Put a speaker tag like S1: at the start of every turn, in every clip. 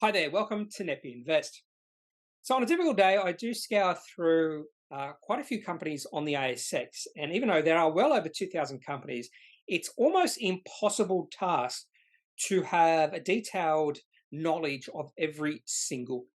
S1: Hi there, welcome to Kneppy Invest. So on a typical day, I do scour through quite a few companies on the ASX, and even though there are well over 2,000 companies, it's almost impossible task to have a detailed knowledge of every single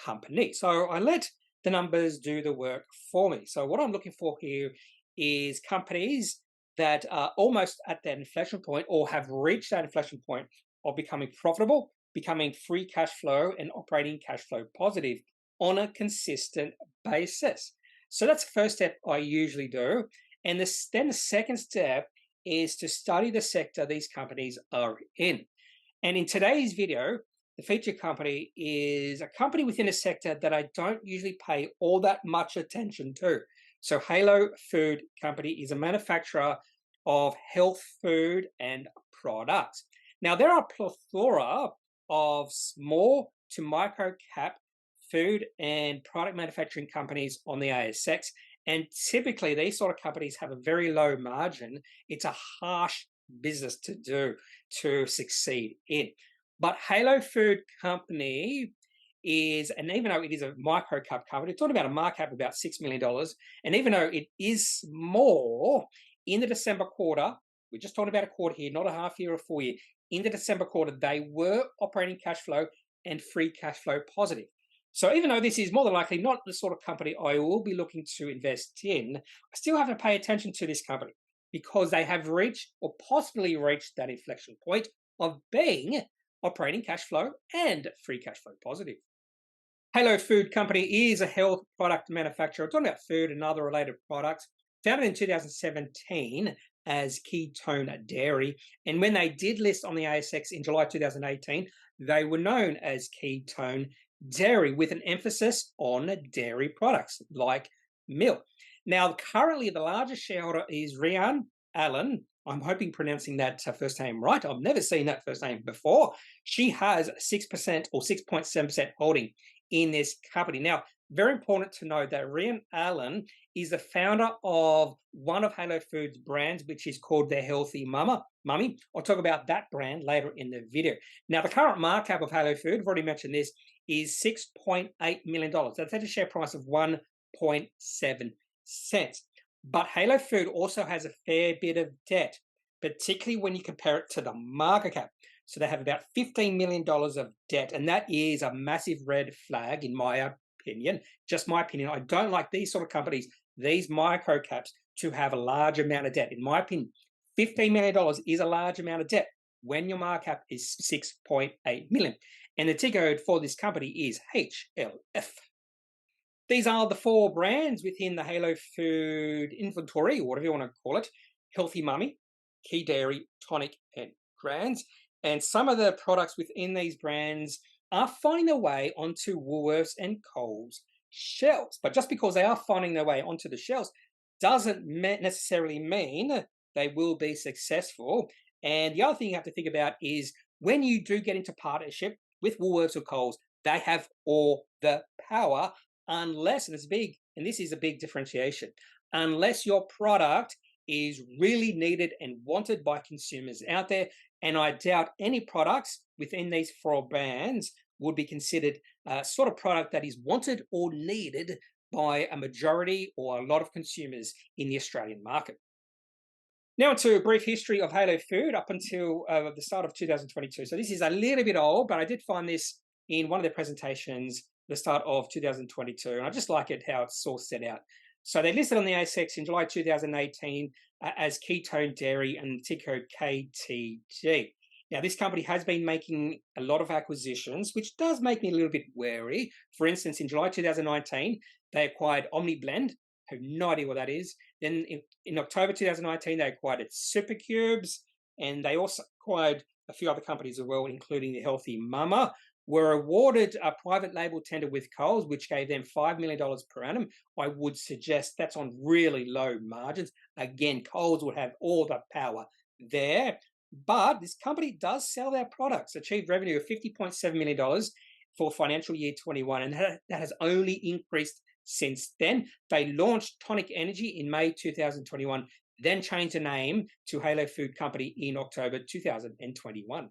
S1: company. So I let the numbers do the work for me. So what I'm looking for here is companies that are almost at that inflection point or have reached that inflection point of becoming profitable, becoming free cash flow and operating cash flow positive on a consistent basis. So that's the first step I usually do. And then the second step is to study the sector these companies are in. And in today's video, the featured company is a company within a sector that I don't usually pay all that much attention to. So Halo Food Company is a manufacturer of health food and products. Now, there are a plethora of small to micro cap food and product manufacturing companies on the ASX. And typically, these sort of companies have a very low margin. It's a harsh business to do to succeed in. But Halo Food Company is, and even though it is a micro cap company, it's talking about a market cap of about $6 million. And even though it is small, in the December quarter, we're just talking about a quarter here, not a half year or full year. In the December quarter, they were operating cash flow and free cash flow positive. So even though this is more than likely not the sort of company I will be looking to invest in, I still have to pay attention to this company because they have reached or possibly reached that inflection point of being operating cash flow and free cash flow positive. Halo Food Company is a health product manufacturer. We're talking about food and other related products. Founded in 2017 as Ketone Dairy. And when they did list on the ASX in July 2018, they were known as Ketone Dairy with an emphasis on dairy products like milk. Now, currently the largest shareholder is Rhian Allen. I'm hoping pronouncing that first name right. I've never seen that first name before. She has 6% or 6.7% holding in this company. Now, very important to know that Rhian Allen is the founder of one of Halo Foods brands, which is called their Healthy Mummy. I'll talk about that brand later in the video. Now, the current market cap of Halo Food, I've already mentioned this, is $6.8 million. That's at a share price of 1.7 cents. But Halo Food also has a fair bit of debt, particularly when you compare it to the market cap. So they have about $15 million of debt, and that is a massive red flag in my opinion. Just my opinion. I don't like these sort of companies, these micro caps, to have a large amount of debt. In my opinion, $15 million is a large amount of debt when your market cap is 6.8 million. And the ticker code for this company is HLF. These are the four brands within the Halo Food inventory, or whatever you want to call it: Healthy Mummy, Key Dairy, Tonic, and Grands. And some of the products within these brands are finding their way onto Woolworths and Coles shelves. But just because they are finding their way onto the shelves doesn't necessarily mean they will be successful. And the other thing you have to think about is when you do get into partnership with Woolworths or Coles, they have all the power unless, and it's big, and this is a big differentiation, unless your product is really needed and wanted by consumers out there. And I doubt any products within these four brands would be considered a sort of product that is wanted or needed by a majority or a lot of consumers in the Australian market. Now to a brief history of Halo Food up until the start of 2022. So this is a little bit old, but I did find this in one of their presentations the start of 2022. And I just like it how it's all set out. So they listed on the ASX in July 2018 as Ketone Dairy and ticker code KTG. Now, this company has been making a lot of acquisitions, which does make me a little bit wary. For instance, in July 2019, they acquired OmniBlend. I have no idea what that is. Then in October 2019, they acquired Supercubes, and they also acquired a few other companies as well, including the Healthy Mama. Were awarded a private label tender with Coles, which gave them $5 million per annum. I would suggest that's on really low margins. Again, Coles would have all the power there. But this company does sell their products, achieved revenue of $50.7 million for financial year 21, and that has only increased since then. They launched Tonic Energy in May 2021, then changed the name to Halo Food Company in October 2021.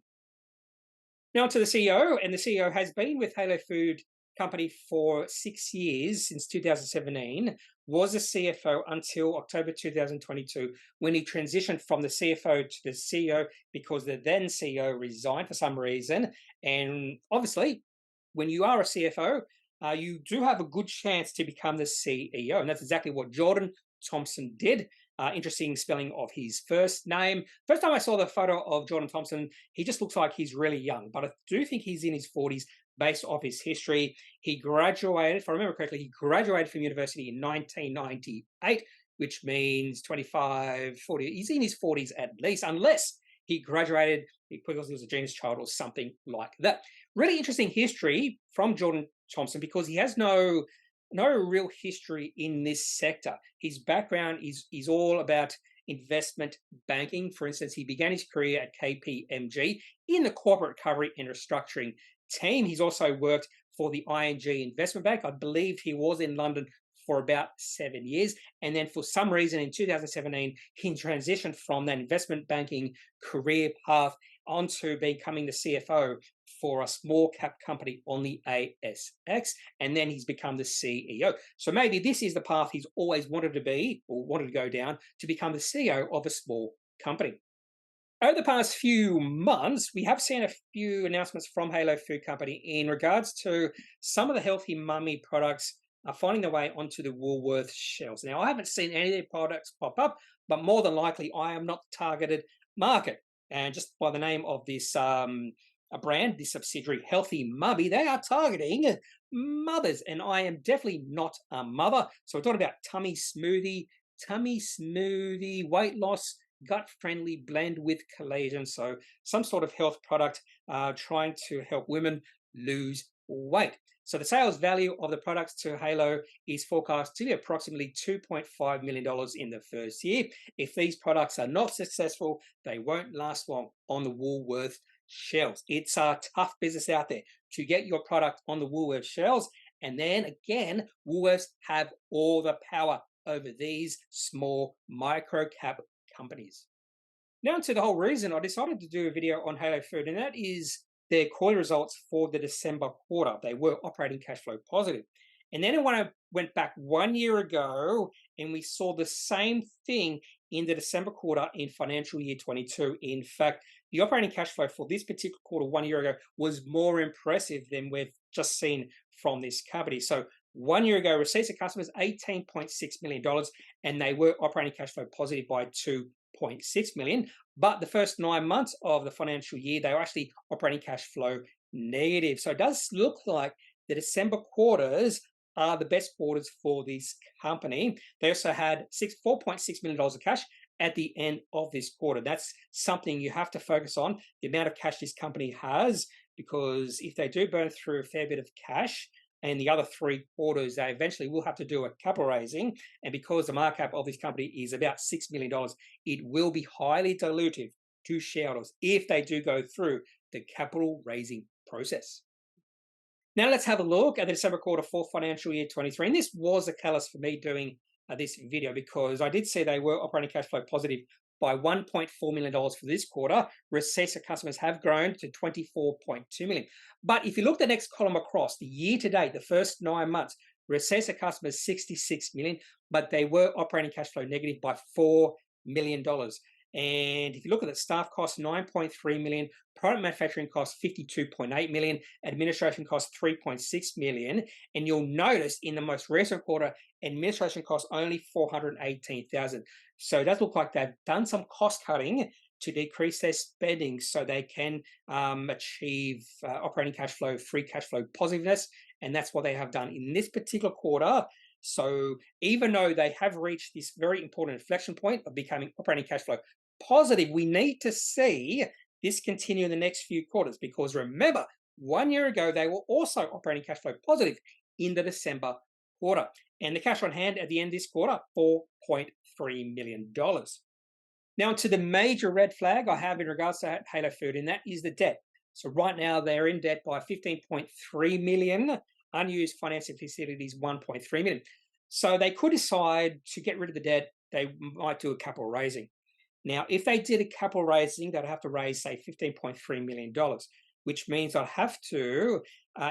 S1: Now to the CEO, and the CEO has been with Halo Food Company for 6 years, since 2017, was a CFO until October 2022, when he transitioned from the CFO to the CEO because the then CEO resigned for some reason. And obviously, when you are a CFO, you do have a good chance to become the CEO. And that's exactly what Jordan Thompson did. Interesting spelling of his first name. First time I saw the photo of Jordan Thompson, he just looks like he's really young, but I do think he's in his 40s based off his history. He graduated, if I remember correctly, he graduated from university in 1998, which means 25, 40. He's in his 40s at least, unless he graduated because he was a genius child or something like that. Really interesting history from Jordan Thompson, because he has no real history in this sector. His background is all about investment banking. For instance, he began his career at KPMG in the corporate recovery and restructuring team. He's also worked for the ING Investment Bank. I believe he was in London for about 7 years. And then for some reason in 2017, he transitioned from that investment banking career path onto becoming the CFO for a small cap company on the ASX. And then he's become the CEO. So maybe this is the path he's always wanted to be, or wanted to go down, to become the CEO of a small company. Over the past few months, we have seen a few announcements from Halo Food Company in regards to some of the healthy mummy products are finding their way onto the Woolworths shelves. Now, I haven't seen any of their products pop up, but more than likely, I am not the targeted market. And just by the name of this a brand, this subsidiary, Healthy Mummy, they are targeting mothers, and I am definitely not a mother. So we're talking about tummy smoothie, weight loss, gut-friendly blend with collagen. So some sort of health product trying to help women lose weight. So the sales value of the products to Halo is forecast to be approximately $2.5 million in the first year. If these products are not successful, they won't last long on the Woolworths shelves. It's a tough business out there to get your product on the Woolworths shelves. And then again, Woolworths have all the power over these small micro cap companies. Now to the whole reason I decided to do a video on Halo Food, and that is their quarterly results for the December quarter. They were operating cash flow positive. And then when I went back 1 year ago, and we saw the same thing in the December quarter in financial year 22. In fact, the operating cash flow for this particular quarter 1 year ago was more impressive than we've just seen from this company. So 1 year ago, receipts of customers, $18.6 million, and they were operating cash flow positive by $2.6 million. But the first 9 months of the financial year, they were actually operating cash flow negative. So it does look like the December quarters are the best quarters for this company. They also had $4.6 million of cash at the end of this quarter. That's something you have to focus on, the amount of cash this company has, because if they do burn through a fair bit of cash, and the other 3 quarters, they eventually will have to do a capital raising. And because the market cap of this company is about $6 million, it will be highly dilutive to shareholders if they do go through the capital raising process. Now let's have a look at the December quarter for financial year 23. And this was a catalyst for me doing this video, because I did say they were operating cash flow positive by $1.4 million for this quarter. Receipts of customers have grown to $24.2 million. But if you look at the next column across, the year to date, the first 9 months, receipts of customers $66 million, but they were operating cash flow negative by $4 million. And if you look at the staff costs, $9.3 million, product manufacturing costs, $52.8 million, administration costs, $3.6 million. And you'll notice in the most recent quarter, administration costs only $418,000. So it does look like they've done some cost cutting to decrease their spending so they can achieve operating cash flow, free cash flow positiveness. And that's what they have done in this particular quarter. So even though they have reached this very important inflection point of becoming operating cash flow positive, we need to see this continue in the next few quarters, because remember, 1 year ago, they were also operating cash flow positive in the December quarter. And the cash on hand at the end of this quarter, $4.3 million. Now to the major red flag I have in regards to Halo Food, and that is the debt. So right now they're in debt by $15.3 million, unused financing facilities $1.3 million. So they could decide to get rid of the debt. They might do a capital raising. Now, if they did a capital raising, they'd have to raise, say, $15.3 million. which means I'll have to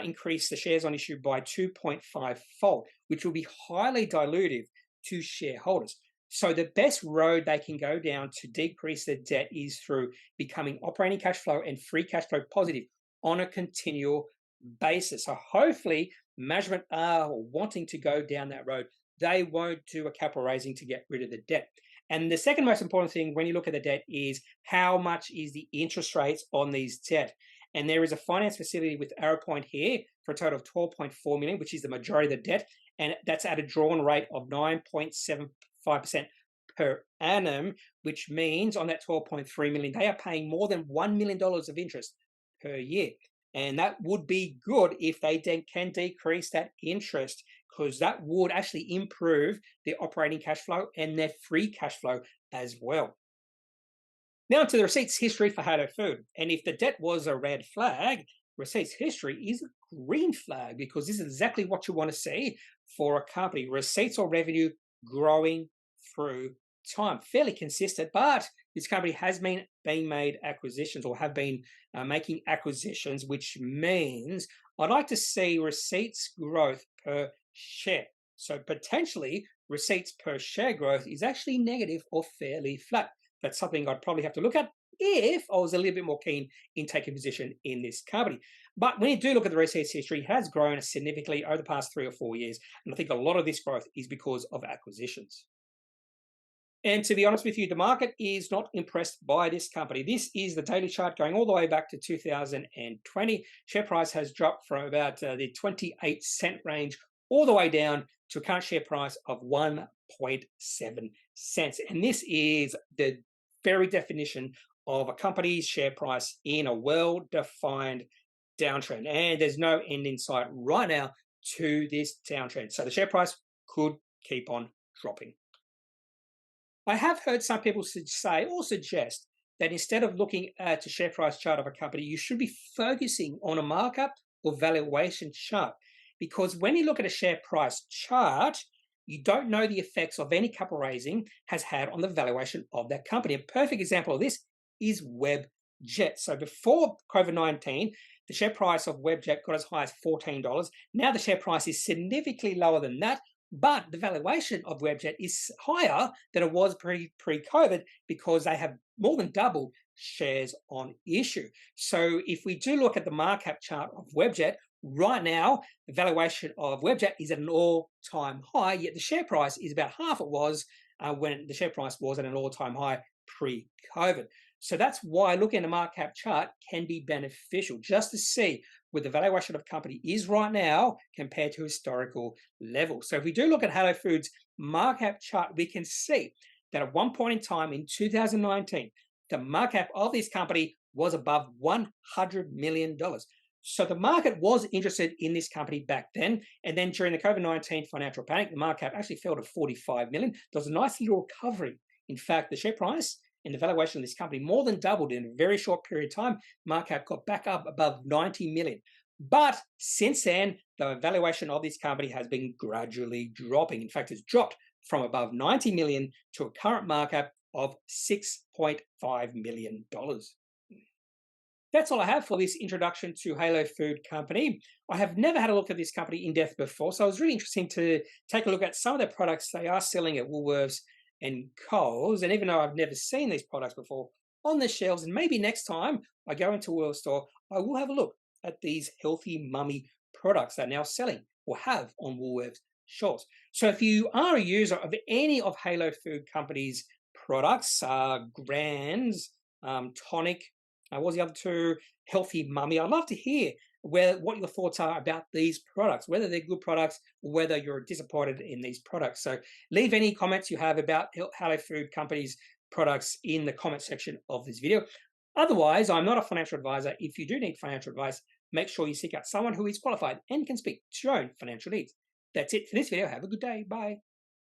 S1: increase the shares on issue by 2.5-fold, which will be highly dilutive to shareholders. So the best road they can go down to decrease their debt is through becoming operating cash flow and free cash flow positive on a continual basis. So hopefully management are wanting to go down that road. They won't do a capital raising to get rid of the debt. And the second most important thing when you look at the debt is how much is the interest rates on these debt. And there is a finance facility with Arrow Point here for a total of 12.4 million, which is the majority of the debt. And that's at a drawn rate of 9.75% per annum, which means on that 12.3 million, they are paying more than $1 million of interest per year. And that would be good if they can decrease that interest, because that would actually improve their operating cash flow and their free cash flow as well. Now to the receipts history for Halo Food. And if the debt was a red flag, receipts history is a green flag, because this is exactly what you want to see for a company. Receipts or revenue growing through time, fairly consistent, but this company has been made acquisitions or have been making acquisitions, which means I'd like to see receipts growth per share. So potentially receipts per share growth is actually negative or fairly flat. That's something I'd probably have to look at if I was a little bit more keen in taking position in this company. But when you do look at the receipts history, it has grown significantly over the past 3 or 4 years. And I think a lot of this growth is because of acquisitions. And to be honest with you, the market is not impressed by this company. This is the daily chart going all the way back to 2020. Share price has dropped from about the 28-cent range all the way down to a current share price of 1.7 cents. And this is the very definition of a company's share price in a well-defined downtrend. And there's no end in sight right now to this downtrend. So the share price could keep on dropping. I have heard some people say or suggest that instead of looking at the share price chart of a company, you should be focusing on a markup or valuation chart. Because when you look at a share price chart, you don't know the effects of any capital raising has had on the valuation of that company. A perfect example of this is Webjet. So before COVID-19, the share price of Webjet got as high as $14. Now the share price is significantly lower than that, but the valuation of Webjet is higher than it was pre-COVID because they have more than doubled shares on issue. So if we do look at the markup chart of Webjet, right now, the valuation of Webjet is at an all-time high, yet the share price is about half it was when the share price was at an all-time high pre-COVID. So that's why looking at the markup chart can be beneficial, just to see where the valuation of a company is right now compared to historical levels. So if we do look at Halo Foods' markup chart, we can see that at one point in time in 2019, the markup of this company was above $100 million. So the market was interested in this company back then. And then during the COVID-19 financial panic, the markup actually fell to 45 million. There was a nice little recovery. In fact, the share price and the valuation of this company more than doubled in a very short period of time. Markup got back up above 90 million. But since then, the valuation of this company has been gradually dropping. In fact, it's dropped from above 90 million to a current markup of $6.5 million. That's all I have for this introduction to Halo Food Company. I have never had a look at this company in depth before, so it was really interesting to take a look at some of the products they are selling at Woolworths and Coles. And even though I've never seen these products before on the shelves, and maybe next time I go into a Woolworths store, I will have a look at these healthy mummy products they're now selling or have on Woolworths shelves. So if you are a user of any of Halo Food Company's products, Grands, Tonic, what was the other two? Healthy Mummy. I'd love to hear what your thoughts are about these products, whether they're good products, or whether you're disappointed in these products. So leave any comments you have about Halo Food Company's products in the comment section of this video. Otherwise, I'm not a financial advisor. If you do need financial advice, make sure you seek out someone who is qualified and can speak to your own financial needs. That's it for this video. Have a good day. Bye.